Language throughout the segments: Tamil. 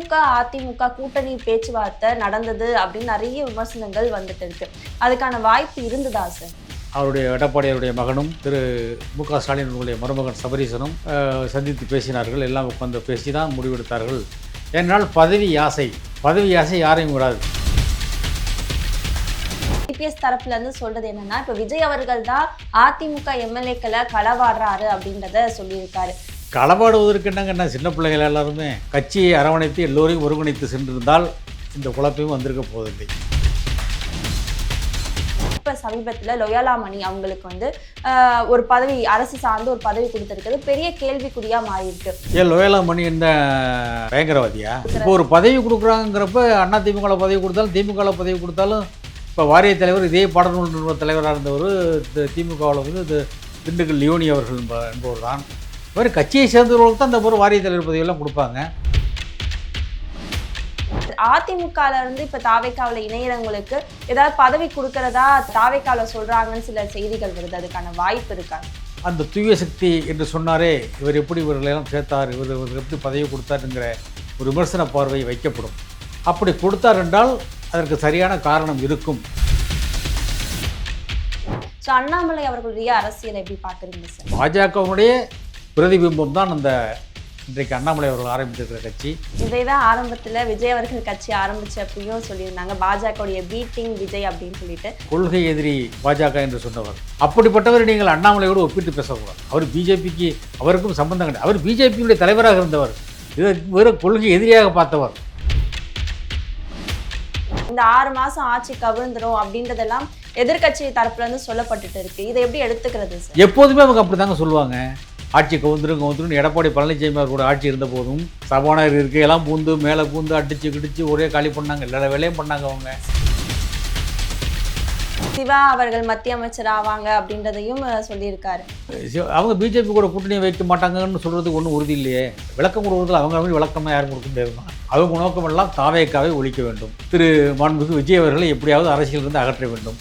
திமுக அதிமுக கூட்டணி பேச்சுவார்த்தை நடந்தது அப்படின்னு நிறைய விமர்சனங்கள் வந்துட்டு இருக்கு. அதுக்கான வாய்ப்பு இருந்ததா சார்? அவருடைய எடப்பாடியாருடைய மகனும் திரு மு.க. ஸ்டாலினுடைய மருமகன் சபரீசனும் சந்தித்து பேசினார்கள். எல்லாம் உட்கார்ந்து பேசி தான் முடிவெடுத்தார்கள். ஏனால் பதவி ஆசை யாரையும் விடாது. இபிஎஸ் தரப்புல இருந்து சொல்றது என்னன்னா, இப்ப விஜய் அவர்கள் தான் அதிமுக எம்எல்ஏக்களை களவாடுறாரு அப்படின்றத சொல்லியிருக்காரு. களவாடுவதற்கு என்னங்கன்னா, சின்ன பிள்ளைகள் எல்லாருமே கட்சியை அரவணைத்து எல்லோரையும் ஒருங்கிணைத்து சென்றிருந்தால் இந்த குழப்பமும் வந்திருக்க போவதில்லை. இப்ப சமீபத்துல லொயாலா மணி அவங்களுக்கு ஒரு பதவி, அரசு சார்ந்து ஒரு பதவி கொடுத்திருக்கிறது பெரிய கேள்விக்குறியா மாறி இருக்கு. ஏன் லொயாலா மணி என்ன பயங்கரவாதியா? இப்போ ஒரு பதவி கொடுக்குறாங்கிறப்ப அண்ணா திமுக பதவி கொடுத்தாலும் திமுக பதவி கொடுத்தாலும், இப்போ வாரிய தலைவர் இதே பாடநூல் நிறுவன தலைவராக இருந்தவர் திமுகவில் திண்டுக்கல் லியோனி அவர்கள் என்பவர் தான். இவர் கட்சியை சேர்ந்தவர்களுக்கு தான் இந்த வாரிய தலைவர் பதவியெல்லாம் கொடுப்பாங்க. அதிமுகல இருந்து இப்ப தாவேக்காவில் இணையறவங்களுக்கு ஏதாவது பதவி கொடுக்கறதா தாவேக்காவில் சொல்றாங்கன்னு சில செய்திகள் வருது. அதுக்கான வாய்ப்பு இருக்கா? அந்த தூய சக்தி என்று சொன்னாரே, இவர் எப்படி இவர்களெல்லாம் சேர்த்தார், இவர் எப்படி பதவி கொடுத்தாருங்கிற ஒரு விமர்சன பார்வை வைக்கப்படும். அப்படி கொடுத்தார் என்றால் அதற்கு சரியான காரணம் இருக்கும். அண்ணாமலை அவர்களுடைய அரசியல் எப்படி பார்க்குறீங்க சார்? பாஜகவுடைய பிரதிபிம்பம் தான் அந்த இன்றைக்கு அண்ணாமலை அவர்கள் ஆரம்பித்திருக்கிற கட்சி. இதைதான் ஆரம்பத்தில் விஜய் அவர்கள் கட்சி ஆரம்பிச்சப்பையும் சொல்லியிருந்தாங்க, பாஜகவுடைய பீட்டிங் விஜய் அப்படின்னு சொல்லிட்டு. கொள்கை எதிரி பாஜக என்று சொன்னவர். அப்படிப்பட்டவர் நீங்கள் அண்ணாமலையோடு ஒப்பிட்டு பேசக்கூடாது. அவர் பிஜேபிக்கு அவருக்கும் சம்பந்தம் கிடையாது. அவர் பிஜேபியுடைய தலைவராக இருந்தவர். இதை வெறும் கொள்கை எதிரியாக பார்த்தவர். இந்த 6 மாசம் ஆட்சி கவிழ்ந்துடும் அப்படின்றதெல்லாம் எதிர்கட்சி தரப்புல இருந்து சொல்லப்பட்டுட்டு இருக்கு. இதை எப்படி எடுத்துக்கிறது சார்? எப்போதுமே அவங்க அப்படி தாங்க சொல்லுவாங்க, ஆட்சி கவுந்துரும். எடப்பாடி பழனிசாமி அவர் கூட ஆட்சி இருந்த போதும் சபாநாயகர் இருக்கையெல்லாம் பூந்து மேலே பூந்து அடிச்சு கிடிச்சு ஒரே காலி பண்ணாங்க. எல்லா வேலையும் பண்ணாங்க. அவங்க சிவா அவர்கள் மத்திய அமைச்சர் ஆவாங்க அப்படின்றதையும் சொல்லியிருக்காரு. அவங்க பிஜேபி கூட கூட்டணி வைக்க மாட்டாங்கன்னு சொல்கிறதுக்கு ஒன்றும் உறுதி இல்லையே. விளக்கம் கொடுக்குறதுல அவங்க மாதிரி விளக்கமாக யாரும் கொடுக்க முடியாது. அவங்க நோக்கமெல்லாம் தாவேக்காவை ஒழிக்க வேண்டும். திரு மாண்புமிகு விஜய் அவர்களை எப்படியாவது அரசியலிருந்து அகற்ற வேண்டும்.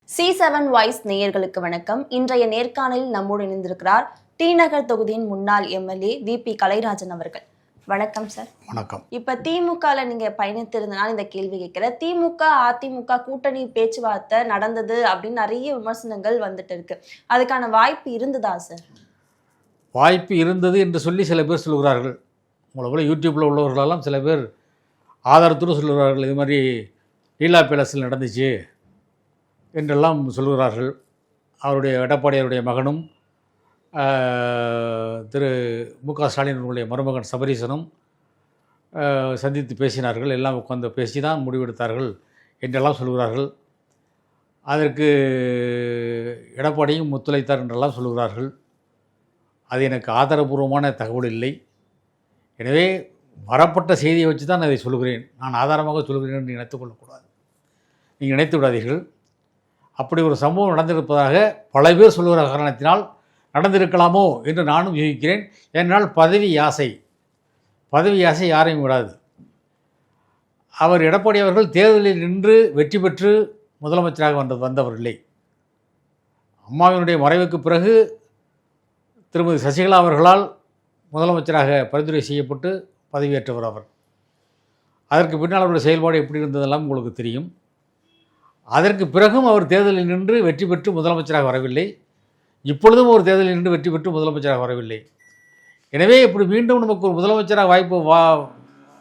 C7 வாய்ஸ் நேயர்களுக்கு வணக்கம். இன்றைய நேர்காணலில் நம்மோடு இணைந்திருக்கிறார் டி நகர் தொகுதியின் முன்னாள் எம்எல்ஏ VP கலைராஜன் அவர்கள். வணக்கம் சார். வணக்கம். இப்ப திமுகல நீங்க பயணித்திருந்தனால இந்த கேள்வி கேட்கிறேன். திமுக அதிமுக கூட்டணி பேச்சுவார்த்தை நடந்தது அப்படின்னு நிறைய விமர்சனங்கள் வந்துட்டு இருக்கு. அதுக்கான வாய்ப்பு இருந்ததா சார்? வாய்ப்பு இருந்தது என்று சொல்லி சில பேர் சொல்கிறார்கள். உங்களை போல யூடியூப்பில் உள்ளவர்களெல்லாம் சில பேர் ஆதாரத்தோடு சொல்கிறார்கள். இது மாதிரி லீலா பேலஸில் நடந்துச்சு என்றெல்லாம் சொல்கிறார்கள். அவருடைய எடப்பாடியாருடைய மகனும் திரு மு.க. ஸ்டாலினுடைய மருமகன் சபரீசனும் சந்தித்து பேசினார்கள். எல்லாம் உட்கார்ந்து பேசி தான் முடிவெடுத்தார்கள் என்றெல்லாம் சொல்கிறார்கள். அதற்கு எடப்பாடியும் ஒத்துழைத்தார் என்றெல்லாம் சொல்கிறார்கள். அது எனக்கு ஆதாரபூர்வமான தகவல் இல்லை. எனவே வரப்பட்ட செய்தியை வச்சு தான் நான் இதை சொல்கிறேன். நான் ஆதாரமாக சொல்கிறேன் என்று நினைத்து கொள்ளக்கூடாது. நீங்கள் நினைத்து விடாதீர்கள். அப்படி ஒரு சம்பவம் நடந்திருப்பதாக பல பேர் சொல்கிற காரணத்தினால் நடந்திருக்கலாமோ என்று நானும் யூகிக்கிறேன். ஏனால் பதவி ஆசை யாரையும் விடாது. அவர் எடப்பாடி அவர்கள் தேர்தலில் நின்று வெற்றி பெற்று முதலமைச்சராக வந்தவர் இல்லை. அம்மாவினுடைய மறைவுக்கு பிறகு திருமதி சசிகலா அவர்களால் முதலமைச்சராக பரிந்துரை செய்யப்பட்டு பதவியேற்றவர் அவர். அதற்கு பின்னால் அவருடைய செயல்பாடு எப்படி இருந்ததெல்லாம் உங்களுக்கு தெரியும். அதற்கு பிறகும் அவர் தேர்தலில் நின்று வெற்றி பெற்று முதலமைச்சராக வரவில்லை. இப்பொழுதும் ஒரு தேர்தலில் நின்று வெற்றி பெற்று முதலமைச்சராக வரவில்லை. எனவே இப்படி மீண்டும் நமக்கு ஒரு முதலமைச்சராக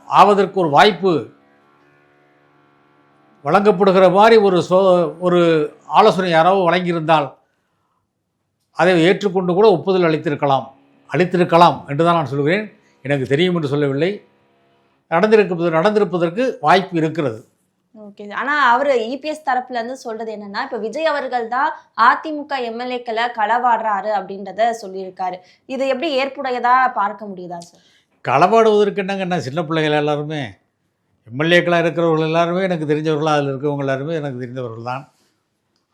ஆவதற்கு ஒரு வாய்ப்பு வழங்கப்படுகிற மாதிரி ஒரு ஆலோசனை யாராவது வழங்கியிருந்தால் அதை ஏற்றுக்கொண்டு கூட ஒப்புதல் அளித்திருக்கலாம் என்று தான் நான் சொல்கிறேன். எனக்கு தெரியும் என்று சொல்லவில்லை. நடந்திருப்பதற்கு வாய்ப்பு இருக்கிறது. ஓகே. ஆனா அவர் இபிஎஸ் தரப்புல இருந்து சொல்றது என்னன்னா, இப்ப விஜய் அவர்கள் தான் அதிமுக எம்எல்ஏக்களை களவாடுறாரு அப்படின்றத சொல்லியிருக்காரு. இதை எப்படி ஏற்புடையதா பார்க்க முடியுதா சார்? களவாடுவதற்கு என்னங்கன்னா, சின்ன பிள்ளைகள் எல்லாருமே எம்எல்ஏக்களாக இருக்கிறவர்கள் எல்லாருமே எனக்கு தெரிஞ்சவர்களாக, அதில் இருக்கிறவங்க எல்லாருமே எனக்கு தெரிந்தவர்கள் தான்.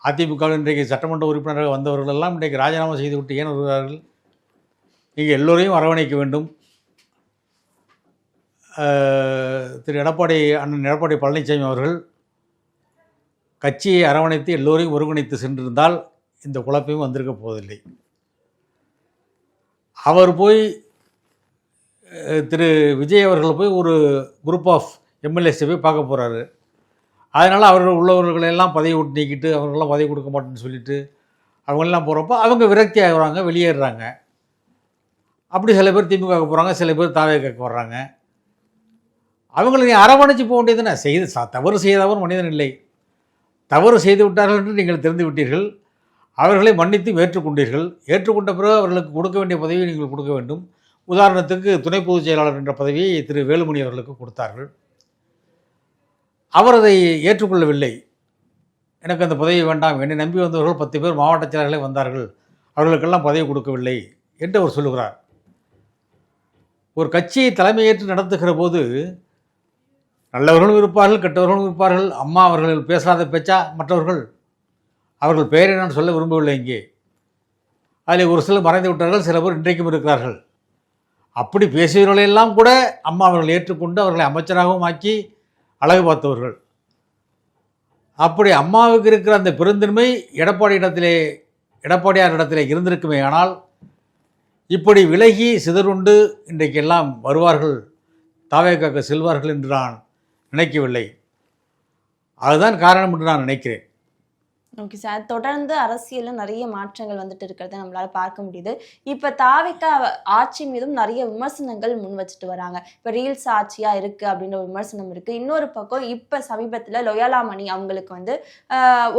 அதிமுகவில் இன்றைக்கு சட்டமன்ற உறுப்பினராக வந்தவர்கள் எல்லாம் இன்றைக்கு ராஜினாமா செய்துவிட்டு ஏன் வருகிறார்கள்? நீங்கள் எல்லோரையும் அரவணைக்க வேண்டும். திரு அண்ணன் எடப்பாடி பழனிசாமி அவர்கள் கட்சியை அரவணைத்து எல்லோரையும் ஒருங்கிணைத்து சென்றிருந்தால் இந்த குழப்பமும் வந்திருக்க போவதில்லை. அவர் போய் திரு விஜய் அவர்கள் போய் ஒரு குரூப் ஆஃப் எம்எல்ஏஸை போய் பார்க்க போகிறாரு. அதனால் அவர்கள் உள்ளவர்களெல்லாம் பதவி விட்டு நீக்கிட்டு அவர்களெல்லாம் பதவி கொடுக்க மாட்டேன்னு சொல்லிட்டு அவங்களெல்லாம் போகிறப்போ அவங்க விரக்தி ஆகுறாங்க, வெளியேறுறாங்க. அப்படி சில பேர் திமுக போகிறாங்க, சில பேர் தாவேக வர்றாங்க. அவங்களை நீ அரவணைச்சு போக வேண்டியதுன்னு தவறு செய்தவர் மனிதன் இல்லை. தவறு செய்து விட்டார்கள் என்று நீங்கள் தெரிந்து விட்டீர்கள். அவர்களை மன்னித்து ஏற்றுக்கொண்டீர்கள். ஏற்றுக்கொண்ட பிறகு அவர்களுக்கு கொடுக்க வேண்டிய பதவியை நீங்கள் கொடுக்க வேண்டும். உதாரணத்துக்கு துணை பொதுச் செயலாளர் என்ற பதவியை திரு வேலுமணி அவர்களுக்கு கொடுத்தார்கள். அவர் அதை ஏற்றுக்கொள்ளவில்லை. எனக்கு அந்த பதவி வேண்டாம், என்னை நம்பி வந்தவர்கள் 10 பேர் மாவட்ட செயலாளர்களே வந்தார்கள், அவர்களுக்கெல்லாம் பதவி கொடுக்கவில்லை என்று அவர் சொல்லுகிறார். ஒரு கட்சியை தலைமையேற்று நடத்துகிற போது நல்லவர்களும் இருப்பார்கள், கெட்டவர்களும் இருப்பார்கள். அம்மா அவர்கள் பேசாத பேச்சா மற்றவர்கள்? அவர்கள் பெயரை நான் சொல்ல விரும்பவில்லை இங்கே. அதில் ஒரு சிலர் மறைந்து விட்டார்கள், சில பேர் இன்றைக்கும் இருக்கிறார்கள். அப்படி பேசியவர்களெல்லாம் கூட அம்மா அவர்கள் ஏற்றுக்கொண்டு அவர்களை அமைச்சராகவும் ஆக்கி அழகு பார்த்தவர்கள். அப்படி அம்மாவுக்கு இருக்கிற அந்த பெருந்தன்மை எடப்பாடியார் இடத்திலே இருந்திருக்குமே. ஆனால் இப்படி விலகி சிதறுண்டு இன்றைக்கெல்லாம் வருவார்கள், தாவேக்காக செல்வார்கள் என்று நான் நினைக்கவில்லை. அதுதான் காரணம் என்று நான் நினைக்கிறேன். ஓகே சார், தொடர்ந்து அரசியலில் நிறைய மாற்றங்கள் வந்துட்டு இருக்கிறத நம்மளால பார்க்க முடியுது. இப்போ தாவேக்கா ஆட்சி மீதும் நிறைய விமர்சனங்கள் முன் வச்சுட்டு வராங்க. இப்போ ரீல்ஸ் ஆட்சியாக இருக்குது அப்படின்ற ஒரு விமர்சனம் இருக்குது. இன்னொரு பக்கம் இப்போ சமீபத்தில் லொயாலா மணி அவங்களுக்கு வந்து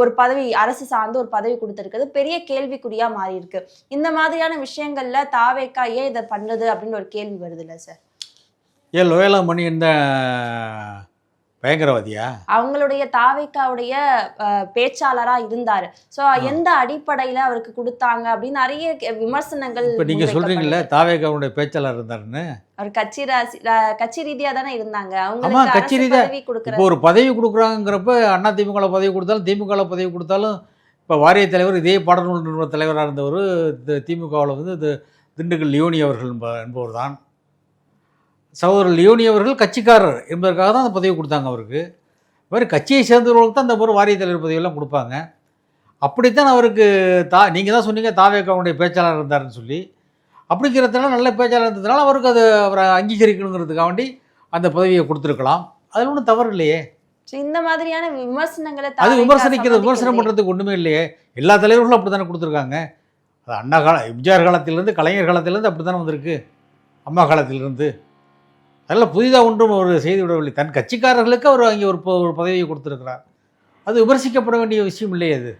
ஒரு பதவி, அரசு சார்ந்து ஒரு பதவி கொடுத்துருக்குது, பெரிய கேள்விக்குறியாக மாறி இருக்கு. இந்த மாதிரியான விஷயங்களில் தாவேக்கா ஏன் இதை பண்ணுறது அப்படின்னு ஒரு கேள்வி வருது இல்லை சார்? ஏன் லொயாலா மணி இந்த பயங்கரவாதியா? அவங்களுடைய தாவேக்காவுடைய பேச்சாளரா இருந்தாரு. சோ எந்த அடிப்படையில அவருக்கு கொடுத்தாங்க அப்படின்னு நிறைய விமர்சனங்கள். இப்ப நீங்க சொல்றீங்கல்ல தாவேக்காவுடைய பேச்சாளர் இருந்தாருன்னு. அவர் கட்சி ரீதியா தானே இருந்தாங்க. அவங்க கட்சி ரீதியா இப்போ ஒரு பதவி கொடுக்குறாங்கிறப்ப அண்ணா திமுக பதவி கொடுத்தாலும் திமுக பதவி கொடுத்தாலும் இப்போ வாரிய தலைவர் இதே பாடநூல் நிறுவன தலைவராக இருந்தவர் திமுகவில் வந்து திண்டுக்கல் லியோனி அவர்கள் என்பவர் தான். சகோதரர் லியோனி அவர்கள் கட்சிக்காரர் என்பதற்காக தான் அந்த பதவி கொடுத்தாங்க அவருக்கு. வேறு கட்சியை சேர்ந்தவர்களுக்கு தான் அந்த ஒரு வாரிய தலைவர் பதவியெல்லாம் கொடுப்பாங்க. அப்படித்தான் அவருக்கு நீங்கள் தான் சொன்னீங்க தாவேக்காவுடைய பேச்சாளர் இருந்தாருன்னு சொல்லி. அப்படிங்கிறதுனால நல்ல பேச்சாளர் இருந்ததுனால அவருக்கு அது அவரை அங்கீகரிக்கணுங்கிறதுக்காக வேண்டி அந்த பதவியை கொடுத்துருக்கலாம். அதில் ஒன்றும் தவறு இல்லையே. இந்த மாதிரியான விமர்சனங்களை அது விமர்சனம் பண்ணுறதுக்கு ஒன்றுமே இல்லையே. எல்லா தலைவர்களும் அப்படி தானே கொடுத்துருக்காங்க. அது அண்ணா எம்ஜிஆர் காலத்திலேருந்து கலைஞர் காலத்திலேருந்து அப்படி தானே வந்திருக்கு, அம்மா காலத்திலிருந்து. அதெல்லாம் புதிதாக ஒன்றும் ஒரு செய்தி விடவில்லை. தன் கட்சிக்காரர்களுக்கு அவர் அங்கே ஒரு பதவியை கொடுத்துருக்கிறார். அது விமர்சிக்கப்பட வேண்டிய விஷயம் இல்லையே அது.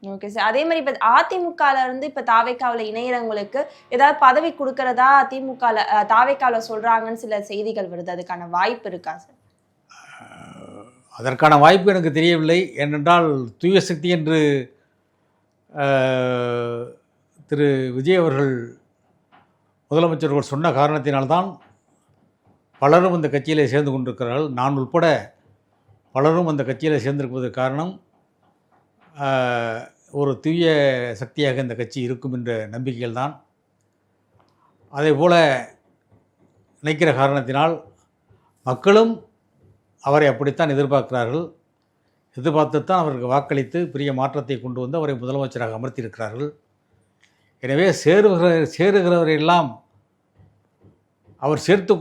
ஓகே சார், அதே மாதிரி இப்போ அதிமுகவில் இருந்து இப்போ தாவேக்காவில் இணையறவங்களுக்கு ஏதாவது பதவி கொடுக்கறதா தாவேக்காவில் சொல்கிறாங்கன்னு சில செய்திகள் வருது. அதுக்கான வாய்ப்பு இருக்கா சார்? அதற்கான வாய்ப்பு எனக்கு தெரியவில்லை. ஏனென்றால் தூய சக்தி என்று திரு விஜய் அவர்கள் முதலமைச்சர்கள் சொன்ன காரணத்தினால்தான் பலரும் அந்த கட்சியில் சேர்ந்து கொண்டிருக்கிறார்கள். நான் உட்பட பலரும் அந்த கட்சியில் சேர்ந்திருப்பதற்கு காரணம் ஒரு தூய சக்தியாக இந்த கட்சி இருக்கும் என்ற நம்பிக்கைகள் தான். அதே போல் நினைக்கிற காரணத்தினால் மக்களும் அவரை அப்படித்தான் எதிர்பார்க்கிறார்கள். எதிர்பார்த்துத்தான் அவருக்கு வாக்களித்து பெரிய மாற்றத்தை கொண்டு வந்து அவரை முதலமைச்சராக அமர்த்தியிருக்கிறார்கள். எனவே சேருகிறவரையெல்லாம் அவர் சேர்த்து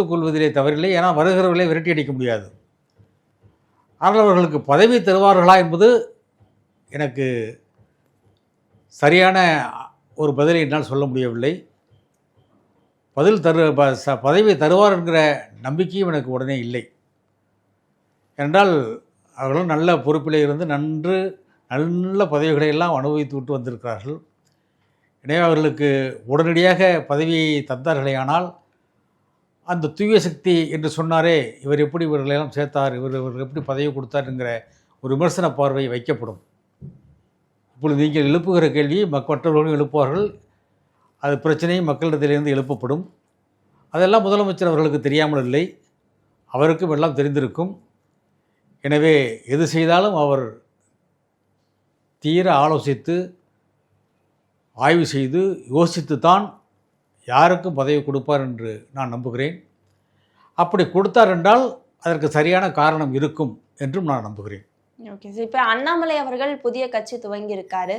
கொள்வதிலே தவறில்லை. ஏன்னா வருகிறவர்களை விரட்டி அடிக்க முடியாது. ஆனால் அவர்களுக்கு பதவி தருவார்களா என்பது எனக்கு சரியான ஒரு பதிலை என்னால் சொல்ல முடியவில்லை. பதவி தருவார் என்கிற நம்பிக்கையும் எனக்கு உடனே இல்லை. என்றால் அவர்களும் நல்ல பொறுப்பிலே இருந்து நல்ல பதவிகளை எல்லாம் அனுபவித்து விட்டு வந்திருக்கிறார்கள். எனவே அவர்களுக்கு உடனடியாக பதவியை தந்தார்களேயானால் அந்த தூய சக்தி என்று சொன்னாரே, இவர் எப்படி இவர்களெல்லாம் சேர்த்தார், இவர்கள் எப்படி பதவி கொடுத்தார் என்கிற ஒரு விமர்சன பார்வை வைக்கப்படும். இப்பொழுது நீங்கள் எழுப்புகிற கேள்வி மற்றவர்களும் எழுப்புவார்கள். அது பிரச்சனையும் மக்களிடத்திலிருந்து எழுப்பப்படும். அதெல்லாம் முதலமைச்சர் அவர்களுக்கு தெரியாமல் இல்லை, அவருக்கும் எல்லாம் தெரிந்திருக்கும். எனவே எது செய்தாலும் அவர் தீர ஆலோசித்து ஆய்வு செய்து யோசித்து தான் யாருக்கும் பதவி கொடுப்பார் என்று நான் நம்புகிறேன். அப்படி கொடுத்தார் என்றால் அதற்கு சரியான காரணம் இருக்கும் என்றும் நான் நம்புகிறேன். Okay sir. இப்ப அண்ணாமலை அவர்கள் புதிய கட்சி துவங்கி இருக்காரு.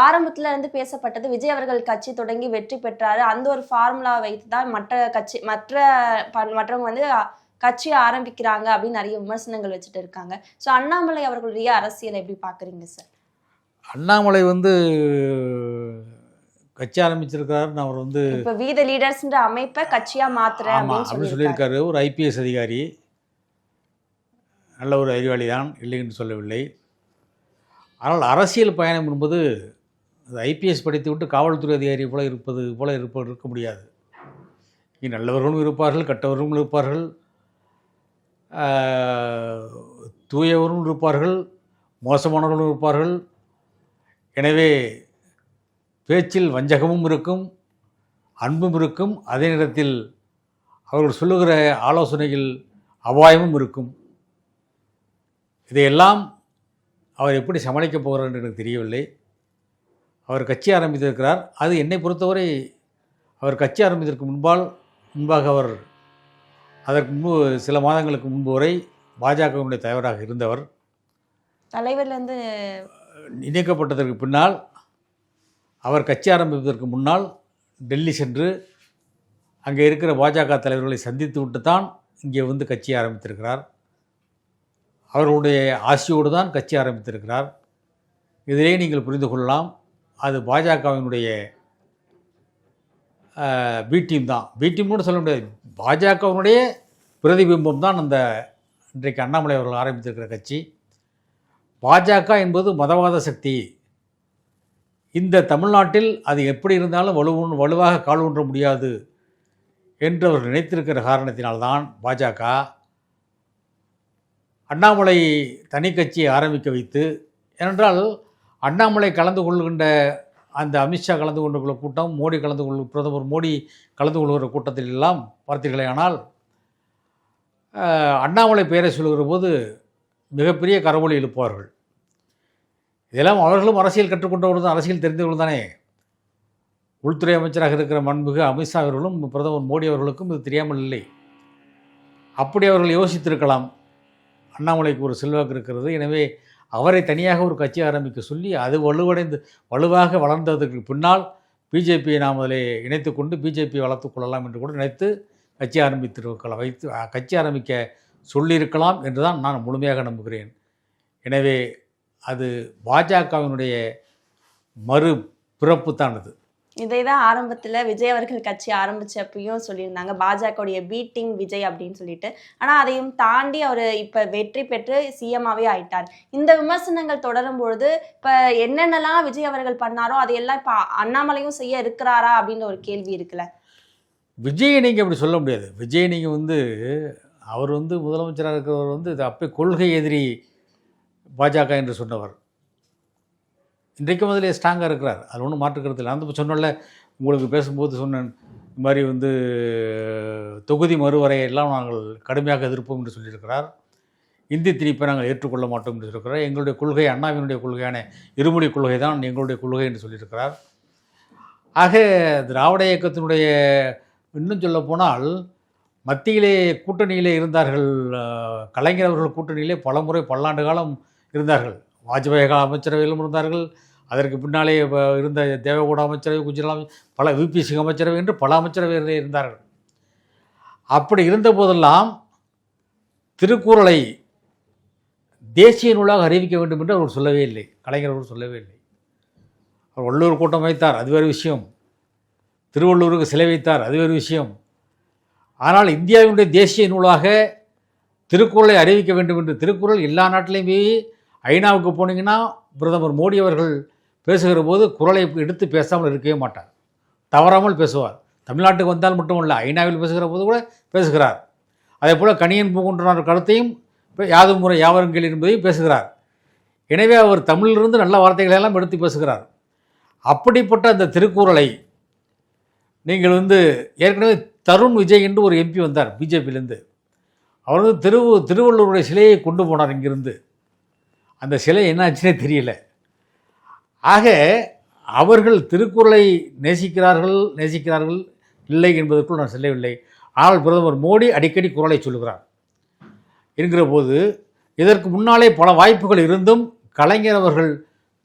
ஆரம்பத்துல இருந்து பேசப்பட்டது விஜய் அவர்கள் கட்சி தொடங்கி வெற்றி பெற்றாரு. அந்த ஒரு ஃபார்முலா வைத்து தான் மற்றவங்க வந்து கட்சி ஆரம்பிக்கிறாங்க அப்படின்னு நிறைய விமர்சனங்கள் வச்சுட்டு இருக்காங்க. ஸோ அண்ணாமலை அவர்களுடைய அரசியலை எப்படி பாக்குறீங்க சார்? அண்ணாமலை வந்து கட்சி ஆரம்பிச்சிருக்கிறாருன்னு அவர் வந்து இப்ப வி த லீடர்ஸ்ன்ற அமைப்பை கட்சியா மாத்துறேன் ஆமாம் அப்படின்னு அப்படின்னு சொல்லியிருக்காரு. சொல்லியிருக்காரு. ஒரு ஐபிஎஸ் அதிகாரி, நல்ல ஒரு அறிவாளி தான், இல்லை என்று சொல்லவில்லை. ஆனால் அரசியல் பயணம் என்பது அது ஐபிஎஸ் படித்து விட்டு காவல்துறை அதிகாரி போல இருக்க முடியாது. இங்கே நல்லவர்களும் இருப்பார்கள், கெட்டவர்களும் இருப்பார்கள், தூயவர்களும் இருப்பார்கள், மோசமானவர்களும் இருப்பார்கள். எனவே பேச்சில் வஞ்சகமும் இருக்கும், அன்பும் இருக்கும், அதே நேரத்தில் அவர்கள் சொல்லுகிற ஆலோசனையில் அபாயமும் இருக்கும். இதையெல்லாம் அவர் எப்படி சமாளிக்கப் போகிறார் என்று எனக்கு தெரியவில்லை. அவர் கட்சி ஆரம்பித்திருக்கிறார். அது என்னை பொறுத்தவரை அவர் கட்சி ஆரம்பித்ததற்கு முன்பாக அவர் அதற்கு முன்பு சில மாதங்களுக்கு முன்பு வரை பாஜகவினுடைய தலைவராக இருந்தவர். தலைவர்லேருந்து இணைக்கப்பட்டதற்கு பின்னால் அவர் கட்சி ஆரம்பிப்பதற்கு முன்னால் டெல்லி சென்று அங்கே இருக்கிற பாஜக தலைவர்களை சந்தித்து விட்டு தான் இங்கே வந்து கட்சி ஆரம்பித்திருக்கிறார். அவர்களுடைய ஆசியோடு தான் கட்சி ஆரம்பித்திருக்கிறார். இதிலே நீங்கள் புரிந்து கொள்ளலாம், அது பாஜகவினுடைய பி டீம் தான். பி டீம் கூட சொல்ல முடியாது, பாஜகவினுடைய பிரதிபிம்பம் தான் அந்த இன்றைக்கு அண்ணாமலை அவர்கள் ஆரம்பித்திருக்கிற கட்சி. பாஜக என்பது மதவாத சக்தி. இந்த தமிழ்நாட்டில் அது எப்படி இருந்தாலும் வலுவாக கால் ஊன்ற முடியாது என்று அவர் நினைத்திருக்கிற காரணத்தினால்தான் பாஜக அண்ணாமலை தனி கட்சியை ஆரம்பிக்க வைத்து, ஏனென்றால் அண்ணாமலை கலந்து கொள்கின்ற அந்த அமித்ஷா கலந்து கொண்டுள்ள கூட்டம், பிரதமர் மோடி கலந்து கொள்கிற கூட்டத்தில் எல்லாம் பார்த்தீர்களே, ஆனால் அண்ணாமலை பெயரை சொல்லுகிற போது மிகப்பெரிய கரவொலி எழுப்புவார்கள். இதெல்லாம் அவர்களும் அரசியல் கற்றுக்கொண்டவர்கள் தான், அரசியல் தெரிந்தவர்கள் தானே. உள்துறை அமைச்சராக இருக்கிற மாண்புமிகு அமித்ஷா அவர்களும் பிரதமர் மோடி அவர்களுக்கும் இது தெரியாமல் இல்லை. அப்படி அவர்கள் யோசித்திருக்கலாம், அண்ணாமலைக்கு ஒரு செல்வாக்கு இருக்கிறது, எனவே அவரை தனியாக ஒரு கட்சி ஆரம்பிக்க சொல்லி அது வலுவாக வளர்ந்ததற்கு பின்னால் பிஜேபியை நாம் அதில் இணைத்து கொண்டு பிஜேபியை வளர்த்து கொள்ளலாம் என்று கூட நினைத்து கட்சி ஆரம்பிக்க சொல்லியிருக்கலாம் என்று தான் நான் முழுமையாக நம்புகிறேன். எனவே அது பாஜகவினுடைய மறு பிறப்பு தான் அது. இதை தான் ஆரம்பத்தில் விஜய் அவர்கள் கட்சி ஆரம்பிச்சப்பையும் சொல்லியிருந்தாங்க, பாஜகவுடைய பீட்டிங் விஜய் அப்படின்னு சொல்லிட்டு. ஆனால் அதையும் தாண்டி அவர் இப்போ வெற்றி பெற்று சிஎம்மாவே ஆயிட்டார். இந்த விமர்சனங்கள் தொடரும் பொழுது இப்போ என்னென்னலாம் விஜய் அவர்கள் பண்ணாரோ அதையெல்லாம் இப்போ அண்ணாமலையும் செய்ய இருக்கிறாரா அப்படின்ற ஒரு கேள்வி இருக்குல்ல. விஜயை நீங்கள் அப்படி சொல்ல முடியாது. விஜய் நீங்கள் அவர் முதலமைச்சராக இருக்கிறவர் இது அப்போ கொள்கை எதிரி பாஜக என்று சொன்னவர். இன்றைக்கு முதலே ஸ்ட்ராங்காக இருக்கிறார், அது ஒன்றும் மாற்றுக்கிறது இல்லை. அந்த சொன்னல உங்களுக்கு பேசும்போது சொன்னேன், இந்த மாதிரி தொகுதி மறுவரையெல்லாம் நாங்கள் கடுமையாக எதிர்ப்போம் என்று சொல்லியிருக்கிறார். இந்தி திணிப்பை நாங்கள் ஏற்றுக்கொள்ள மாட்டோம் என்று சொல்லியிருக்கிறார். எங்களுடைய கொள்கை அண்ணாவினுடைய கொள்கையான இருமொழி கொள்கை தான் எங்களுடைய கொள்கை என்று சொல்லியிருக்கிறார். ஆக திராவிட இயக்கத்தினுடைய இன்னும் சொல்லப்போனால் மத்தியிலே கூட்டணியிலே இருந்தார்கள். கலைஞர் அவர்கள் கூட்டணியிலே பல்லாண்டு காலம் இருந்தார்கள். வாஜ்பாய் அமைச்சரவையிலும் இருந்தார்கள். அதற்கு பின்னாலே இருந்த தேவகவுடா அமைச்சரவை, குஜராத் விபி சிங் அமைச்சரவை என்று பல அமைச்சரவைகளே இருந்தார்கள். அப்படி இருந்த போதெல்லாம் திருக்குறளை தேசிய நூலாக அறிவிக்க வேண்டும் என்று அவர் சொல்லவே இல்லை. கலைஞர் அவர் சொல்லவே இல்லை. அவர் வள்ளுவர் கூட்டம் வைத்தார், அது வேறு விஷயம். திருவள்ளுவருக்கு சிலை வைத்தார், அது வேறு விஷயம். ஆனால் இந்தியாவினுடைய தேசிய நூலாக திருக்குறளை அறிவிக்க வேண்டும் என்று, திருக்குறள் எல்லா நாட்டிலையுமே ஐநாவுக்கு போனீங்கன்னா பிரதமர் மோடி அவர்கள் பேசுகிற போது குறளை எடுத்து பேசாமல் இருக்கவே மாட்டார், தவறாமல் பேசுவார். தமிழ்நாட்டுக்கு வந்தால் மட்டும் இல்லை, ஐநாவில் பேசுகிற போது கூட பேசுகிறார். அதே போல் கணியன் பூங்குன்றனார் கருத்தையும் யாதும் முறை யாவரும் கேள் என்பதையும் பேசுகிறார். எனவே அவர் தமிழிலிருந்து நல்ல வார்த்தைகளெல்லாம் எடுத்து பேசுகிறார். அப்படிப்பட்ட அந்த திருக்குறளை நீங்கள் ஏற்கனவே தருண் விஜய் என்று ஒரு எம்பி வந்தார் பிஜேபியிலேருந்து. அவர் திருவள்ளுவருடைய சிலையை கொண்டு போனார் இங்கிருந்து. அந்த சிலை என்னாச்சுன்னே தெரியல. ஆக அவர்கள் திருக்குறளை நேசிக்கிறார்கள் இல்லை என்பதற்குள் நான் செல்லவில்லை. ஆனால் பிரதமர் மோடி அடிக்கடி குறளை சொல்லுகிறார் என்கிற போது இதற்கு முன்னாலே பல வாய்ப்புகள் இருந்தும் கலைஞர் அவர்கள்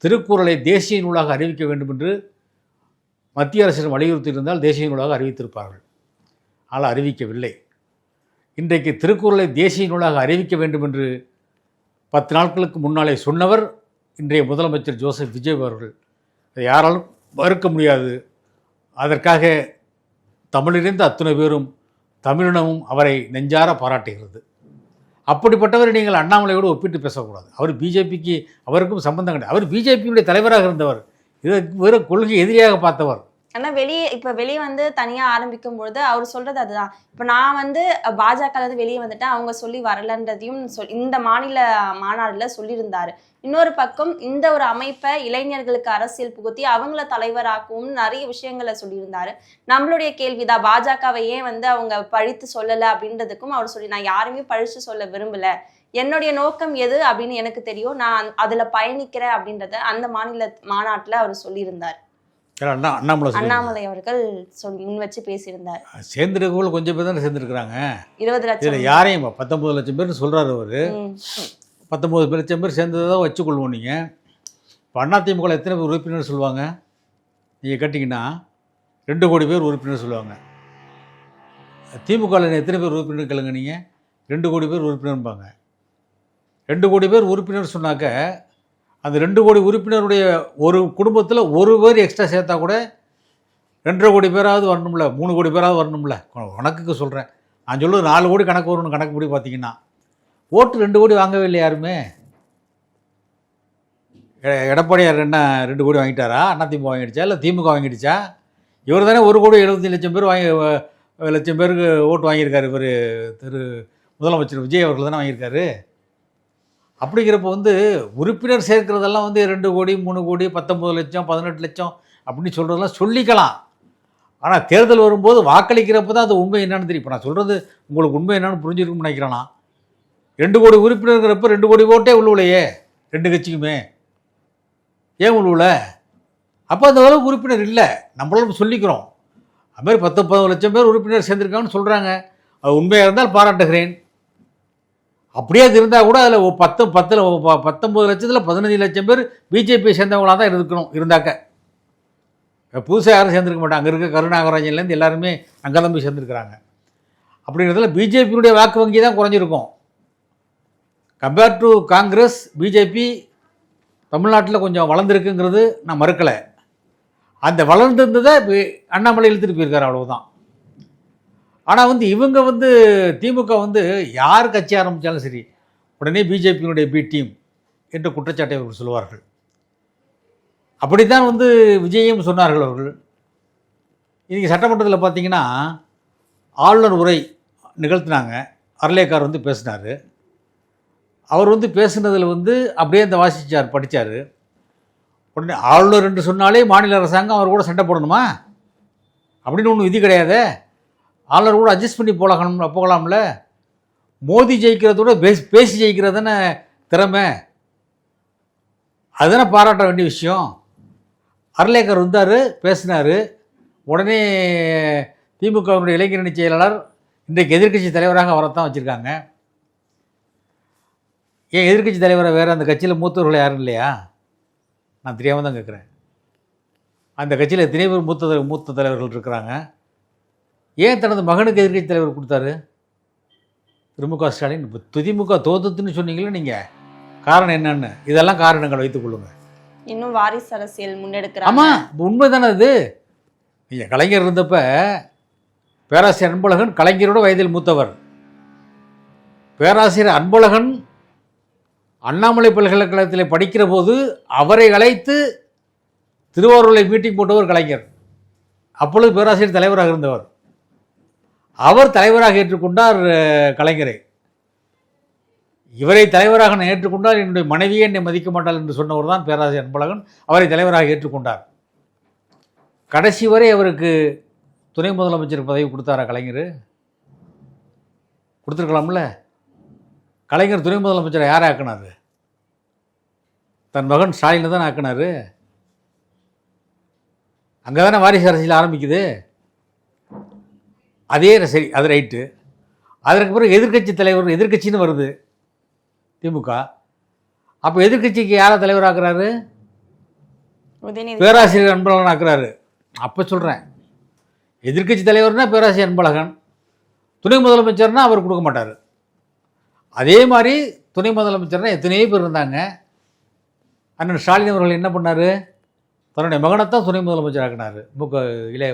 திருக்குறளை தேசிய நூலாக அறிவிக்க வேண்டும் என்று மத்திய அரசிடம் வலியுறுத்தியிருந்தால் தேசிய நூலாக அறிவித்திருப்பார்கள். ஆனால் அறிவிக்கவில்லை. இன்றைக்கு திருக்குறளை தேசிய நூலாக அறிவிக்க வேண்டும் என்று 10 நாட்களுக்கு முன்னாலே சொன்னவர் இன்றைய முதலமைச்சர் ஜோசப் விஜய் அவர்கள். அதை யாராலும் மறுக்க முடியாது. அதற்காக தமிழிலிருந்து அத்தனை பேரும் தமிழினமும் அவரை நெஞ்சார பாராட்டுகிறது. அப்படிப்பட்டவரை நீங்கள் அண்ணாமலையோடு ஒப்பிட்டு பேசக்கூடாது. அவர் பிஜேபிக்கு அவருக்கும் சம்பந்தம் கிடையாது. அவர் பிஜேபியுடைய தலைவராக இருந்தவர். இதற்கு வேறு கொள்கை எதிரியாக பார்த்தவர். ஆனா வெளியே வந்து தனியா ஆரம்பிக்கும் பொழுது அவர் சொல்றது அதுதான். இப்ப நான் வந்து பாஜக வெளியே வந்துட்டேன், அவங்க சொல்லி வரலன்றதையும் இந்த மாநில மாநாடுல சொல்லியிருந்தாரு. இன்னொரு பக்கம் இந்த ஒரு அமைப்பை இளைஞர்களுக்கு அரசியல் புகுத்தி அவங்கள தலைவராகவும் நிறைய விஷயங்களை சொல்லியிருந்தாரு. நம்மளுடைய கேள்விதான், பாஜகவை ஏன் வந்து அவங்க பழித்து சொல்லல அப்படின்றதுக்கும் அவர் சொல்லி, நான் யாருமே பழிச்சு சொல்ல விரும்பல, என்னுடைய நோக்கம் எது அப்படின்னு எனக்கு தெரியும், நான் அதுல பயணிக்கிறேன் அப்படின்றத அந்த மாநில மாநாட்டுல அவர் சொல்லியிருந்தார். அண்ணாமலை அவர்கள் முன் வச்சு பேசியிருந்தார். சேர்ந்திருக்கவங்க கொஞ்சம் பேர் தானே சேர்ந்துருக்கிறாங்க. 20 லட்சம் யாரையும் 19 லட்சம் பேர் சொல்றாரு அவரு. 19 லட்சம் பேர் சேர்ந்ததான் வச்சுக்கொள்வோம். நீங்கள் இப்போ அதிமுக எத்தனை பேர் உறுப்பினர் சொல்லுவாங்க? நீங்கள் கேட்டிங்கன்னா 2 கோடி பேர் உறுப்பினர் சொல்லுவாங்க. திமுகவில் எத்தனை பேர் உறுப்பினர் கேளுங்க. நீங்கள் 2 கோடி பேர் உறுப்பினர்பாங்க. 2 கோடி பேர் உறுப்பினர் சொன்னாக்க அந்த 2 கோடி உறுப்பினருடைய ஒரு குடும்பத்தில் ஒரு பேர் எக்ஸ்ட்ரா சேர்த்தா கூட 2.5 கோடி பேராவது வரணும்ல, 3 கோடி பேராவது வரணும்ல. கணக்குக்கு சொல்கிறேன். நான் சொல்லுவது 4 கோடி கணக்கு வரணும். கணக்குப்படி பார்த்தீங்கன்னா ஓட்டு 2 கோடி வாங்கவே இல்லை யாருமே. எடப்பாடியார் என்ன 2 கோடி வாங்கிட்டாரா? அதிமுக வாங்கிடுச்சா இல்லை திமுக வாங்கிடுச்சா? இவர் தானே 1 கோடி 75 லட்சம் பேர் லட்சம் பேருக்கு ஓட்டு வாங்கியிருக்காரு. இவர் திரு முதலமைச்சர் விஜய் அவர்கள் தானே வாங்கியிருக்காரு. அப்படிங்கிறப்ப வந்து உறுப்பினர் சேர்க்கிறதெல்லாம் வந்து 2 கோடி 3 கோடி 19 லட்சம் 18 லட்சம் அப்படின்னு சொல்கிறதெல்லாம் சொல்லிக்கலாம். ஆனால் தேர்தல் வரும்போது வாக்களிக்கிறப்ப தான் அது உண்மை என்னன்னு தெரியும். இப்போ நான் சொல்கிறது உங்களுக்கு உண்மை என்னன்னு புரிஞ்சிருக்கும்னு நினைக்கிறேன்னா, 2 கோடி உறுப்பினர்கிறப்ப 2 கோடி ஓட்டே உள்ளுலையே 2 கட்சிக்குமே. ஏன் உள்ளுல? அப்போ அந்த அளவுக்கு உறுப்பினர் இல்லை. நம்மளும் சொல்லிக்கிறோம். அதுமாதிரி 10-15 லட்சம் பேர் உறுப்பினர் சேர்ந்துருக்காங்கன்னு சொல்கிறாங்க. அது உண்மையாக இருந்தால் பாராட்டுகிறேன். அப்படியே அது இருந்தால் கூட அதில் 19 லட்சத்தில் 15 லட்சம் பேர் பிஜேபி சேர்ந்தவங்களாக தான் இருந்தாக்க புதுசாக யாரும் சேர்ந்துருக்க மாட்டாங்க. அங்கே இருக்க கருணாகராஜன்லேருந்து எல்லாருமே அங்கே தான் போய் சேர்ந்துருக்குறாங்க. அப்படிங்கிறதுல பிஜேபியுடைய வாக்கு வங்கி தான் குறைஞ்சிருக்கும். கம்பேர் டு காங்கிரஸ், பிஜேபி தமிழ்நாட்டில் கொஞ்சம் வளர்ந்துருக்குங்கிறது நான் மறுக்கலை. அந்த வளர்ந்துருந்ததை அண்ணாமலை இழுத்துட்டு போயிருக்காரு, அவ்வளவுதான். ஆனால் வந்து இவங்க வந்து திமுக வந்து யார் கட்சி ஆரம்பித்தாலும் சரி உடனே பிஜேபியினுடைய பி டீம் என்ற குற்றச்சாட்டை அவர்கள் சொல்லுவார்கள். அப்படித்தான் வந்து விஜயும் சொன்னார்கள் அவர்கள். இன்றைக்கி சட்டமன்றத்தில் பார்த்தீங்கன்னா ஆளுநர் உரை நிகழ்த்தினாங்க. அர்லேக்கார் வந்து பேசினார். அவர் வந்து பேசுனதில் வந்து அப்படியே அந்த படித்தார். உடனே ஆளுநர் என்று சொன்னாலே மாநில அரசாங்கம் அவர் கூட சண்டை போடணுமா அப்படின்னு ஒன்றும் விதி கிடையாது. ஆளுநர் கூட அட்ஜஸ்ட் பண்ணி போகலாம்ல. மோதி ஜெயிக்கிறதோட பேசி ஜெயிக்கிறது தானே திறமை. அதுதானே பாராட்ட வேண்டிய விஷயம். அர்லேக்கர் வந்தார், பேசினார். உடனே திமுகவினுடைய இளைஞரணி செயலாளர் இன்றைக்கு எதிர்க்கட்சி தலைவராக அவரைத்தான் வச்சுருக்காங்க. ஏன் எதிர்க்கட்சி தலைவரை வேறு அந்த கட்சியில் மூத்தவர்கள் யாரும் இல்லையா? நான் தெரியாமல் தான் கேட்குறேன். அந்த கட்சியில் எத்தனை பேர் மூத்த தலைவர்கள் இருக்கிறாங்க. ஏன் தனது மகனுக்கு எதிர்க்கட்சி தலைவர் கொடுத்தாரு திமுக ஸ்டாலின்? இப்போ திமுக தோத்துன்னு சொன்னீங்களே நீங்கள், காரணம் என்னன்னு இதெல்லாம் காரணங்கள் வைத்துக் கொள்ளுங்க. இன்னும் வாரிசு அரசியல் முன்னெடுக்கிறாங்க. ஆமாம், உண்மை தானே அது. நீங்கள் கலைஞர் இருந்தப்ப பேராசிரியர் அன்பழகன் கலைஞரோட வயதில் மூத்தவர். பேராசிரியர் அன்பழகன் அண்ணாமலை பல்கலைக்கழகத்தில் படிக்கிற போது அவரை அழைத்து திருவாரூரில் மீட்டிங் போட்டவர் கலைஞர். அப்பொழுது பேராசிரியர் தலைவராக இருந்தவர். அவர் தலைவராக ஏற்றுக்கொண்டார் கலைஞரை. இவரை தலைவராக நான் ஏற்றுக்கொண்டால் என்னுடைய மனைவியே என்னை மதிக்க மாட்டாள் என்று சொன்னவர் தான் பேராசிரியர் அன்பழகன். அவரை தலைவராக ஏற்றுக்கொண்டார். கடைசி வரை அவருக்கு துணை முதலமைச்சர் பதவி கொடுத்தாரா கலைஞர்? கொடுத்துருக்கலாம்ல. கலைஞர் துணை முதலமைச்சரை யாரை ஆக்கினார்? தன் மகன் ஸ்டாலினை தானே ஆக்கினார். அங்கே தானே வாரிசு அரசியல் ஆரம்பிக்குது. அதே சரி, அது ரைட்டு. அதற்கு பிறகு எதிர்க்கட்சி தலைவர், எதிர்க்கட்சின்னு வருது. திமுக. அப்போ எதிர்க்கட்சிக்கு யாரை தலைவராக்குறாரு? உதயநிதி பேராசிரியர் அன்பழகன் ஆக்குறாரு. அப்போ சொல்கிறேன், எதிர்க்கட்சி தலைவர்னா பேராசிரியர் அன்பழகன், துணை முதலமைச்சர்னா அவர் கொடுக்க மாட்டார். அதே மாதிரி துணை முதலமைச்சர்னா எத்தனையோ பேர் இருந்தாங்க. அண்ணன் ஸ்டாலின் அவர்கள் என்ன பண்ணார்? தன்னுடைய மகனைத்தான் துணை முதலமைச்சர் ஆக்கினார்,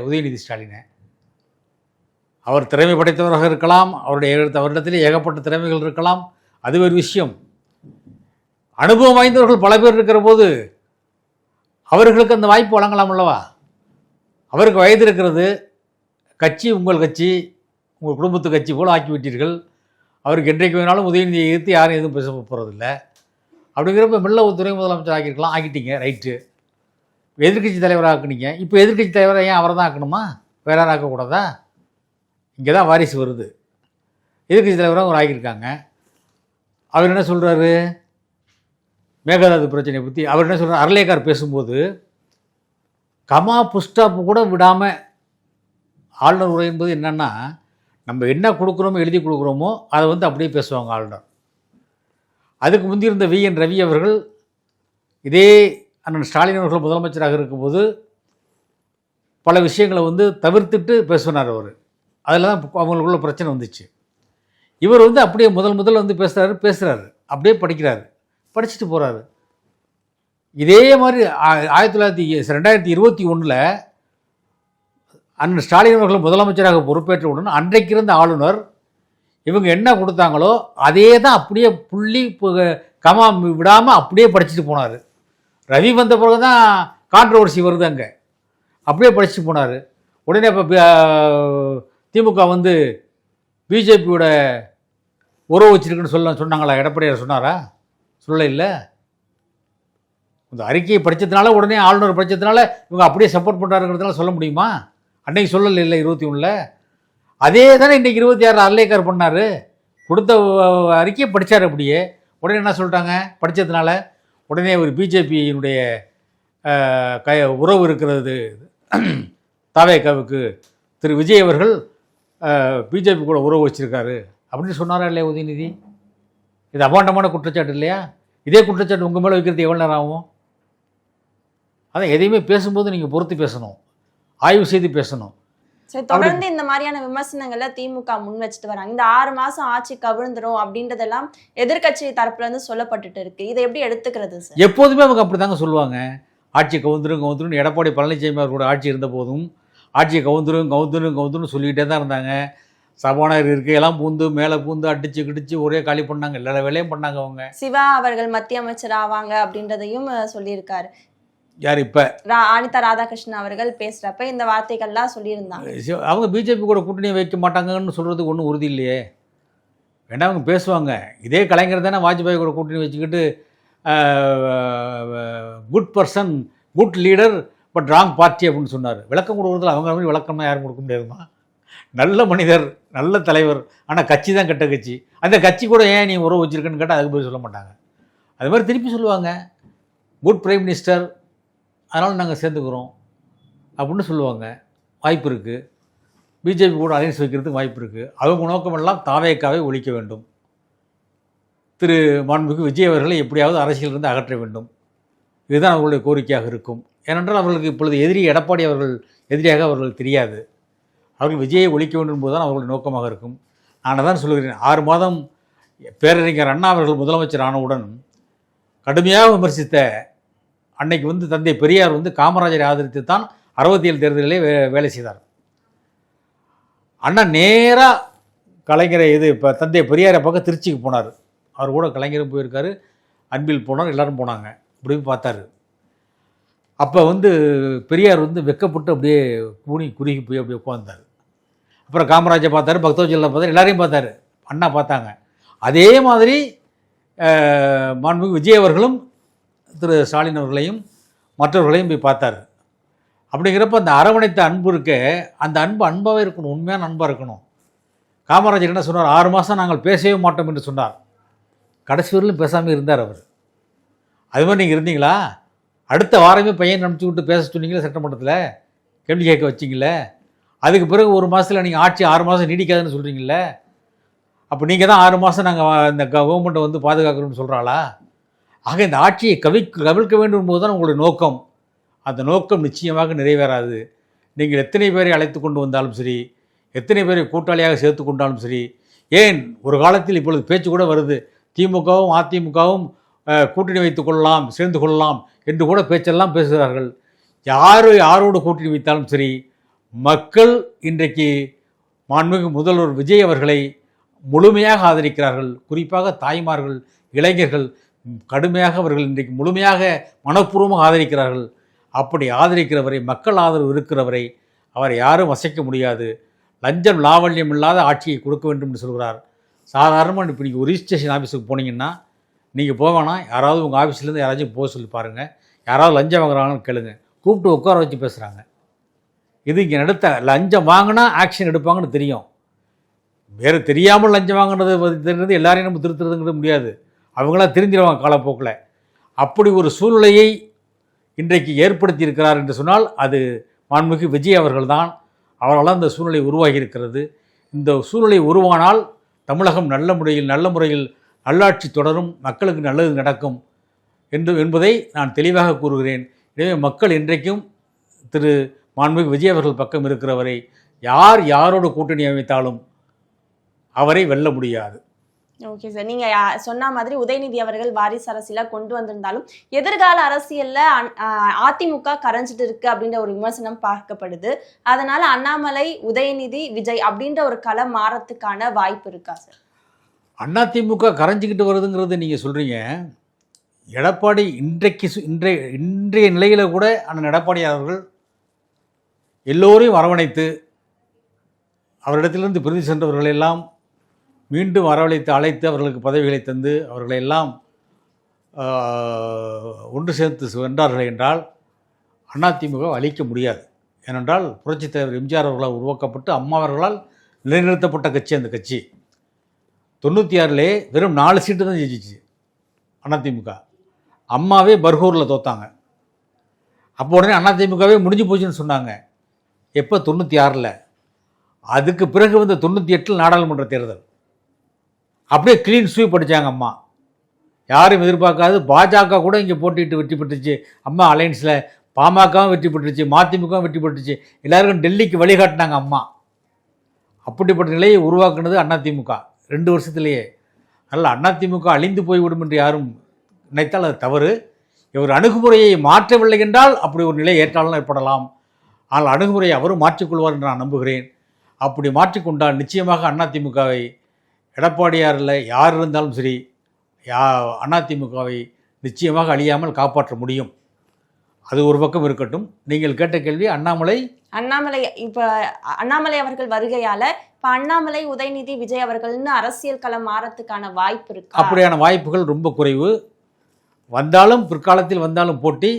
உதயநிதி ஸ்டாலினை. அவர் திறமை படைத்தவராக இருக்கலாம், அவரிடத்திலே ஏகப்பட்ட திறமைகள் இருக்கலாம், அது ஒரு விஷயம். அனுபவம் வாய்ந்தவர்கள் பல பேர் இருக்கிற போது அவர்களுக்கு அந்த வாய்ப்பு வழங்கலாம் அல்லவா? அவருக்கு வயது இருக்கிறது, கட்சி உங்கள் கட்சி, உங்கள் குடும்பத்து கட்சி போல் ஆக்கிவிட்டீர்கள். அவருக்கு என்றைக்கு வேணாலும் உதயநிதியை எதிர்த்து யாரும் எதுவும் பேச போகிறதில்ல. அப்படிங்கிறப்ப மெல்ல ஒரு துணை முதலமைச்சர் ஆக்கியிருக்கலாம், ஆக்கிட்டீங்க, ரைட்டு. எதிர்க்கட்சி தலைவராக ஆக்குனீங்க. இப்போ எதிர்க்கட்சி தலைவராக ஏன் அவரை தான் ஆக்கணுமா? வேற யாரும் ஆக்கக்கூடாதா? இங்கே தான் வாரிசு வருது. எதிர்க்கட்சி தலைவராக ஒரு ஆக்கியிருக்காங்க. அவர் என்ன சொல்கிறாரு? மேகதாது பிரச்சனையை பற்றி அவர் என்ன சொல்கிறார்? அர்லேக்கர் பேசும்போது கமா புஸ்டாப்பு கூட விடாமல் ஆளுநர் உரை என்பது என்னென்னா, நம்ம என்ன கொடுக்குறோமோ எழுதி கொடுக்குறோமோ அதை வந்து அப்படியே பேசுவாங்க ஆளுநர். அதுக்கு முந்தி இருந்த VN ரவி அவர்கள் இதே அண்ணன் ஸ்டாலின் அவர்கள் முதலமைச்சராக இருக்கும்போது பல விஷயங்களை வந்து தவிர்த்துட்டு பேசுனார் அவர். அதில் தான் அவங்களுக்குள்ள பிரச்சனை வந்துச்சு. இவர் வந்து அப்படியே முதல்ல வந்து பேசுகிறாரு, அப்படியே படிக்கிறாரு, படிச்சுட்டு போகிறாரு. இதே மாதிரி 2021 அண்ணன் ஸ்டாலின் அவர்கள் முதலமைச்சராக பொறுப்பேற்றவுடன் அன்றைக்கு இருந்த ஆளுநர் இவங்க என்ன கொடுத்தாங்களோ அதே தான் அப்படியே புள்ளி கமா விடாமல் அப்படியே படிச்சுட்டு போனார். ரவி வந்த பிறகு தான் கான்ட்ரவர்சி வருது அங்கே. அப்படியே படிச்சுட்டு போனார். உடனே இப்போ திமுக வந்து பிஜேபியோட உறவு வச்சிருக்குன்னு சொன்னாங்களா? எடப்பாடியார் சொன்னாரா? சொல்ல இல்லை. இந்த அறிக்கையை படித்ததுனால, உடனே ஆளுநர் படித்ததுனால இவங்க அப்படியே சப்போர்ட் பண்ணுறாருங்கிறதுனால சொல்ல முடியுமா? அன்னைக்கு சொல்லலை இல்லை 21. அதே தானே இன்றைக்கி 26 அர்லேக்கர் பண்ணார். கொடுத்த அறிக்கையை படித்தார் அப்படியே. உடனே என்ன சொல்லிட்டாங்க? படித்ததுனால உடனே ஒரு பிஜேபியினுடைய உறவு இருக்கிறது தாவேகாவுக்கு திரு விஜய் அவர்கள் பிஜேபி கூட உறவு வச்சுருக்காரு அப்படின்னு சொன்னாரா இல்லையா உதயநிதி? இது அபாண்டமான குற்றச்சாட்டு இல்லையா? இதே குற்றச்சாட்டு உங்கள் மேலே வைக்கிறது எவ்வளோ நேரம் ஆகும்? அதான் எதையுமே பேசும்போது நீங்கள் பொறுத்து பேசணும், ஆய்வு செய்து பேசணும். சரி, தொடர்ந்து இந்த மாதிரியான விமர்சனங்களை திமுக முன் வச்சுட்டு வராங்க. இந்த 6 மாசம் ஆட்சி கவிழ்ந்துரும் அப்படின்றதெல்லாம் எதிர்க்கட்சி தரப்புல இருந்து சொல்லப்பட்டுட்டு இருக்கு. இதை எப்படி எடுத்துக்கிறது சார்? எப்போதுமே அவங்க அப்படி தாங்க சொல்லுவாங்க, ஆட்சி கவுந்துரும். எடப்பாடி பழனிசாமி அவர்களோட ஆட்சி இருந்த போதும் ஆட்சியை கவுந்துரும் சொல்லிக்கிட்டே தான் இருந்தாங்க. சபாநாயகர் இருக்கையெல்லாம் பூந்து மேலே பூந்து அடிச்சு கிடிச்சு ஒரே காலி பண்ணாங்க, எல்லா வேலையும் பண்ணாங்க அவங்க. சிவா அவர்கள் மத்திய அமைச்சர் ஆவாங்க அப்படின்றதையும் சொல்லியிருக்காரு. யார்? இப்போ அனிதா ராதாகிருஷ்ணன் அவர்கள் பேசுகிறப்ப இந்த வார்த்தைகள்லாம் சொல்லியிருந்தாங்க. அவங்க பிஜேபி கூட கூட்டணி வைக்க மாட்டாங்கன்னு சொல்கிறதுக்கு ஒன்றும் உறுதி இல்லையே. வேண்டாம், அவங்க பேசுவாங்க. இதே கலைஞர் தானே வாஜ்பாய் கூட கூட்டணி வச்சுக்கிட்டு good person, good leader, but wrong party அப்படின்னு சொன்னார். விளக்கம் கொடுக்குறதுல அவங்க மாதிரி விளக்கம்னா யாரும் கொடுக்க முடியாதுமா. நல்ல மனிதர், நல்ல தலைவர், ஆனால் கட்சி தான் கெட்ட கட்சி. அந்த கட்சி கூட ஏன் நீ உறவு வச்சுருக்குன்னு கேட்டால் அதுக்கு போய் சொல்ல மாட்டாங்க. அது மாதிரி திருப்பி சொல்லுவாங்க, குட் பிரைம் மினிஸ்டர், அதனால் நாங்கள் சேர்ந்துக்கிறோம் அப்படின்னு சொல்லுவாங்க. வாய்ப்பு இருக்குது. பிஜேபி கூட அலைன்ஸ் வைக்கிறதுக்கு வாய்ப்பு இருக்குது. அவங்க நோக்கமெல்லாம் தாவேக்காவை ஒழிக்க வேண்டும், திரு மாண்புமிகு விஜய் அவர்களை எப்படியாவது அரசியலிருந்து அகற்ற வேண்டும். இதுதான் அவர்களுடைய கோரிக்கையாக இருக்கும். ஏனென்றால் அவர்களுக்கு இப்பொழுது எடப்பாடி அவர்கள் எதிரியாக அவர்கள் தெரியாது. அவர்கள் விஜயை ஒழிக்க வேண்டும் என்பதுதான் அவர்களுடைய நோக்கமாக இருக்கும். நான் தான் சொல்கிறேன், 6 மாதம் பேரறிஞர் அண்ணா அவர்கள் முதலமைச்சர் ஆனவுடன் கடுமையாக விமர்சித்த அன்னைக்கு வந்து தந்தை பெரியார் வந்து காமராஜரை ஆதரித்து தான் 67 தேர்தலிலே வேலை செய்தார். அண்ணா நேராக கலைஞரை இப்போ தந்தை பெரியாரை பார்க்க திருச்சிக்கு போனார். அவர் கூட கலைஞரும் போயிருக்காரு, அன்பில் போனார், எல்லோரும் போனாங்க. இப்படி பார்த்தார். அப்போ வந்து பெரியார் வந்து வெக்கப்பட்டு அப்படியே குறுகி போய் அப்படியே உட்கார்ந்தார். அப்புறம் காமராஜை பார்த்தாரு, பக்தவஜலை பார்த்தாரு, எல்லாரையும் பார்த்தாரு. அண்ணா பார்த்தாங்க. அதே மாதிரி மாண்புமிகு விஜய் அவர்களும் திரு ஸ்டாலின் அவர்களையும் மற்றவர்களையும் போய் பார்த்தார். அப்படிங்கிறப்ப அந்த அரவணைத்த அன்பு இருக்க, அந்த அன்பு அன்பாகவே இருக்கணும், உண்மையான அன்பாக இருக்கணும். காமராஜர் என்ன சொன்னார்? 6 மாதம் நாங்கள் பேசவே மாட்டோம் என்று சொன்னார். கடைசி வரையிலும் பேசாமல் இருந்தார் அவர். அது மாதிரி நீங்கள் இருந்தீங்களா? அடுத்த வாரமே பையன் அனுப்பிச்சி விட்டு பேச சொன்னீங்களே, சட்டமன்றத்தில் கேள்வி கேட்க வச்சிங்களே. அதுக்கு பிறகு 1 மாதத்தில் நீங்கள் ஆட்சி 6 மாதம் நீடிக்காதுன்னு சொல்கிறீங்களே. அப்போ நீங்கள் தான் 6 மாதம் நாங்கள் இந்த கவர்மெண்ட்டை வந்து பாதுகாக்கணும்னு சொல்கிறாளா? ஆக இந்த ஆட்சியை கவிழ்க்க வேண்டும் போது தான் உங்களுடைய நோக்கம். அந்த நோக்கம் நிச்சயமாக நிறைவேறாது. நீங்கள் எத்தனை பேரை அழைத்து கொண்டு வந்தாலும் சரி, எத்தனை பேரை கூட்டாளியாக சேர்த்து கொண்டாலும் சரி, ஏன் ஒரு காலத்தில் இப்பொழுது பேச்சு கூட வருது, திமுகவும் அதிமுகவும் கூட்டணி வைத்துக் கொள்ளலாம், சேர்ந்து கொள்ளலாம் என்று கூட பேச்செல்லாம் பேசுகிறார்கள். யாரோடு கூட்டணி வைத்தாலும் சரி, மக்கள் இன்றைக்கு மாண்புமிகு முதல்வர் விஜய் அவர்களை முழுமையாக ஆதரிக்கிறார்கள். குறிப்பாக தாய்மார்கள், இளைஞர்கள் கடுமையாக அவர்கள் இன்றைக்கு முழுமையாக மனப்பூர்வமாக ஆதரிக்கிறார்கள். அப்படி ஆதரிக்கிறவரை, மக்கள் ஆதரவு இருக்கிறவரை அவரை யாரும் அசைக்க முடியாது. லஞ்சம் லாவண்யம் இல்லாத ஆட்சியை கொடுக்க வேண்டும் என்று சொல்கிறார். சாதாரணமாக இப்போ நீங்கள் ஒரு ரிஜிஸ்ட்ரேஷன் ஆஃபீஸுக்கு போனீங்கன்னா நீங்கள் போவேனா, யாராவது உங்கள் ஆஃபீஸ்லேருந்து யாராச்சும் போக சொல்லி பாருங்கள், யாராவது லஞ்சம் வாங்குறாங்கன்னு கேளுங்க, கூப்பிட்டு உட்கார வச்சு பேசுகிறாங்க. இது இங்கே நடத்த லஞ்சம் வாங்கினா ஆக்ஷன் எடுப்பாங்கன்னு தெரியும். வேறு தெரியாமல் லஞ்சம் வாங்கினது தெரிஞ்சது எல்லாரையும் நம்ம திருத்துறதுங்கிறது முடியாது. அவங்களாம் தெரிஞ்சிருவாங்க காலப்போக்கில். அப்படி ஒரு சூழ்நிலையை இன்றைக்கு ஏற்படுத்தி இருக்கிறார் என்று சொன்னால் அது மாண்புமிகு விஜய் அவர்கள்தான். அவர்களால் இந்த சூழ்நிலை உருவாகி இருக்கிறது. இந்த சூழ்நிலை உருவானால் தமிழகம் நல்ல முறையில் நல்லாட்சி தொடரும், மக்களுக்கு நல்லது நடக்கும் என்பதை நான் தெளிவாக கூறுகிறேன். எனவே மக்கள் இன்றைக்கும் திரு மாண்புமிகு விஜய் அவர்கள் பக்கம் இருக்கிறவரை யாரோடு கூட்டணி அமைத்தாலும் அவரை வெல்ல முடியாது. ஓகே சார், நீங்க சொன்ன மாதிரி உதயநிதி அவர்கள் வாரிசு அரசியல கொண்டு வந்திருந்தாலும் எதிர்கால அரசியல்ல அதிமுக கரைஞ்சிட்டு இருக்கு அப்படின்ற ஒரு விமர்சனம் பார்க்கப்படுது. அதனால அண்ணாமலை, உதயநிதி, விஜய் அப்படின்ற ஒரு களம் மாறத்துக்கான வாய்ப்பு இருக்கா சார்? அதிமுக கரைஞ்சிக்கிட்டு வருதுங்கிறது நீங்கள் சொல்கிறீங்க. எடப்பாடி இன்றைய நிலையில் கூட அண்ணன் எடப்பாடி அவர்கள் எல்லோரையும் அரவணைத்து அவரிடத்திலிருந்து பிரிந்து சென்றவர்களெல்லாம் மீண்டும் அழைத்து அவர்களுக்கு பதவிகளை தந்து அவர்களை எல்லாம் ஒன்று சேர்த்து வென்றார்கள் என்றால் அதிமுக அழிக்க முடியாது. ஏனென்றால் புரட்சித் தலைவர் எம்ஜிஆர் அவர்களால் உருவாக்கப்பட்டு அம்மா அவர்களால் நிலைநிறுத்தப்பட்ட கட்சி அந்த கட்சி. 96 வெறும் 4 சீட்டு தான் ஜெயிச்சிச்சு அதிமுக. அம்மாவே பர்கூரில் தோத்தாங்க. அப்போ உடனே அதிமுகவே முடிஞ்சு போச்சுன்னு சொன்னாங்க. எப்போ? 96. அதுக்கு பிறகு வந்து 98 நாடாளுமன்ற தேர்தல் அப்படியே க்ளீன் ஸ்வீப் அடித்தாங்க அம்மா. யாரும் எதிர்பார்க்காது. பாஜக கூட இங்கே போட்டிட்டு வெற்றி பெற்றுச்சு. அம்மா அலையன்ஸில் பாமகவும் வெற்றி பெற்றுச்சு, மதிமுகவும் வெற்றி பெற்றுச்சு. எல்லாருக்கும் டெல்லிக்கு வழிகாட்டினாங்க அம்மா. அப்படிப்பட்ட நிலையை உருவாக்குனது அதிமுக 2 வருஷத்துலேயே. அதனால் அதிமுக அழிந்து போய்விடும் என்று யாரும் நினைத்தால் அது தவறு. இவர் அணுகுமுறையை மாற்றவில்லை என்றால் அப்படி ஒரு நிலை ஏற்றாலும் ஏற்படலாம். ஆனால் அணுகுமுறையை அவரும் மாற்றிக்கொள்வார் என்று நான் நம்புகிறேன். அப்படி மாற்றிக்கொண்டால் நிச்சயமாக அதிமுகவை எடப்பாடியாரில் யார் இருந்தாலும் சரி அதிமுகவை நிச்சயமாக அழியாமல் காப்பாற்ற முடியும். அது ஒரு பக்கம் இருக்கட்டும். நீங்கள் கேட்ட கேள்வி அண்ணாமலை இப்போ அண்ணாமலை அவர்கள் வருகையால இப்போ அண்ணாமலை, உதயநிதி, விஜய் அவர்கள்னு அரசியல் களம் மாறத்துக்கான வாய்ப்பு இருக்கு? அப்படியான வாய்ப்புகள் ரொம்ப குறைவு. வந்தாலும் பிற்காலத்தில் வந்தாலும் போட்டி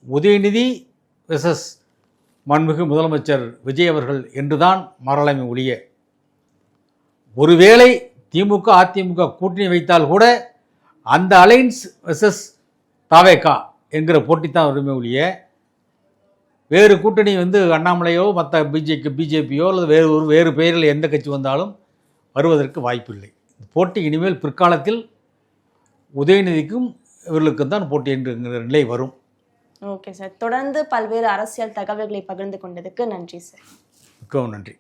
உதயநிதி வெர்சஸ் மாண்புமிகு முதலமைச்சர் விஜய் அவர்கள் என்றுதான் மாறலாமே ஒழிய, ஒருவேளை திமுக அதிமுக கூட்டணி வைத்தால் கூட அந்த அலைன்ஸ் வெர்சஸ் தாவேகா என்கிற போட்டி தான் வருமே ஒழிய, வேறு கூட்டணி வந்து அண்ணாமலையோ மற்ற பிஜேபியோ அல்லது வேறு பெயரில் எந்த கட்சி வந்தாலும் வருவதற்கு வாய்ப்பில்லை. போட்டி இனிமேல் பிற்காலத்தில் உதயநிதிக்கும் இவர்களுக்கும் தான் போட்டி என்கிற நிலை வரும். ஓகே சார், தொடர்ந்து பல்வேறு அரசியல் தகவல்களை பகிர்ந்து கொண்டதுக்கு நன்றி சார். மிகவும் நன்றி.